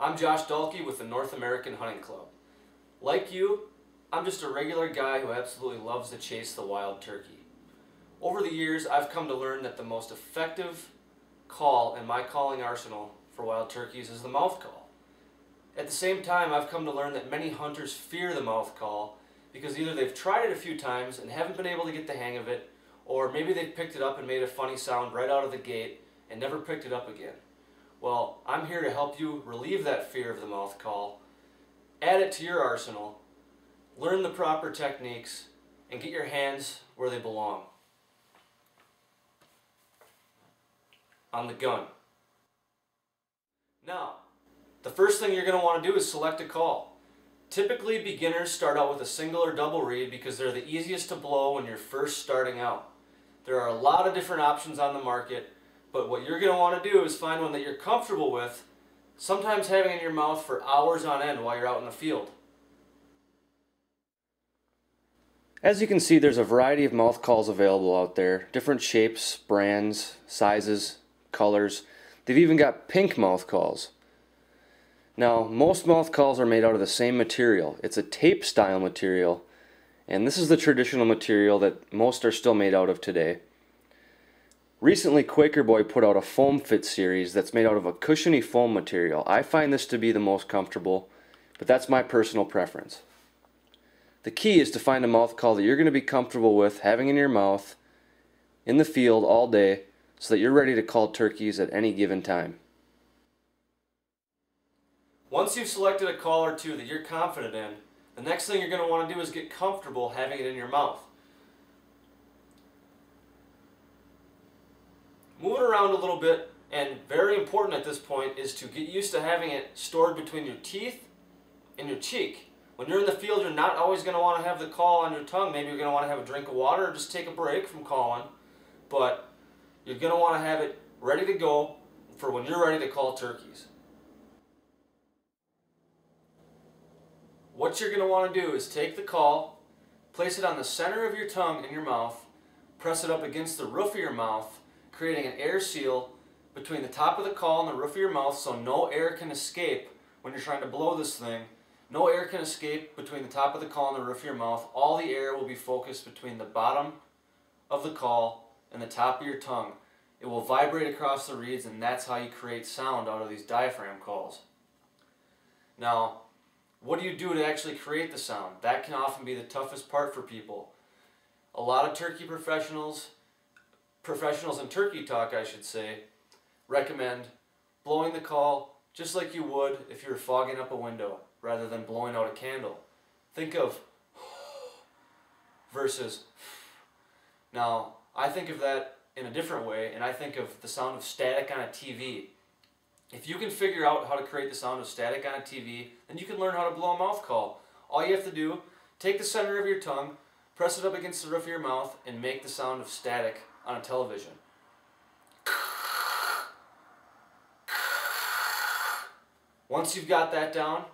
I'm Josh Dahlke with the North American Hunting Club. Like you, I'm just a regular guy who absolutely loves to chase the wild turkey. Over the years, I've come to learn that the most effective call in my calling arsenal for wild turkeys is the mouth call. At the same time, I've come to learn that many hunters fear the mouth call because either they've tried it a few times and haven't been able to get the hang of it, or maybe they've picked it up and made a funny sound right out of the gate and never picked it up again. Well, I'm here to help you relieve that fear of the mouth call, add it to your arsenal, learn the proper techniques, and get your hands where they belong. On the gun. Now, the first thing you're going to want to do is select a call. Typically, beginners start out with a single or double reed because they're the easiest to blow when you're first starting out. There are a lot of different options on the market, but what you're going to want to do is find one that you're comfortable with, sometimes having in your mouth for hours on end while you're out in the field. As you can see, there's a variety of mouth calls available out there. Different shapes, brands, sizes, colors. They've even got pink mouth calls. Now, most mouth calls are made out of the same material. It's a tape style material, and this is the traditional material that most are still made out of today. Recently, Quaker Boy put out a foam fit series that's made out of a cushiony foam material. I find this to be the most comfortable, but that's my personal preference. The key is to find a mouth call that you're going to be comfortable with having in your mouth in the field all day so that you're ready to call turkeys at any given time. Once you've selected a call or two that you're confident in, the next thing you're going to want to do is get comfortable having it in your mouth. Move it around a little bit, and very important at this point is to get used to having it stored between your teeth and your cheek. When you're in the field, you're not always going to want to have the call on your tongue. Maybe you're going to want to have a drink of water or just take a break from calling, but you're going to want to have it ready to go for when you're ready to call turkeys. What you're going to want to do is take the call, place it on the center of your tongue in your mouth, press it up against the roof of your mouth, creating an air seal between the top of the call and the roof of your mouth so no air can escape when you're trying to blow this thing. No air can escape between the top of the call and the roof of your mouth. All the air will be focused between the bottom of the call and the top of your tongue. It will vibrate across the reeds, and that's how you create sound out of these diaphragm calls. Now, what do you do to actually create the sound? That can often be the toughest part for people. A lot of turkey professionals in turkey talk, I should say, recommend blowing the call just like you would if you were fogging up a window rather than blowing out a candle. Think of versus. Now, I think of that in a different way, and I think of the sound of static on a TV. If you can figure out how to create the sound of static on a TV, then you can learn how to blow a mouth call. All you have to do, take the center of your tongue, press it up against the roof of your mouth, and make the sound of static on a television. Once you've got that down,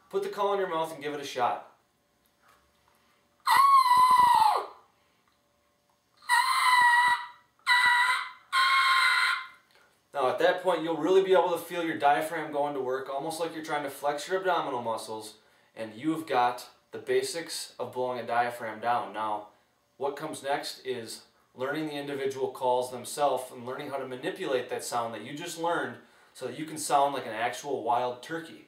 put the call in your mouth and give it a shot. Now at that point, you'll really be able to feel your diaphragm going to work, almost like you're trying to flex your abdominal muscles, and you've got the basics of blowing a diaphragm down. Now, what comes next is learning the individual calls themselves and learning how to manipulate that sound that you just learned so that you can sound like an actual wild turkey.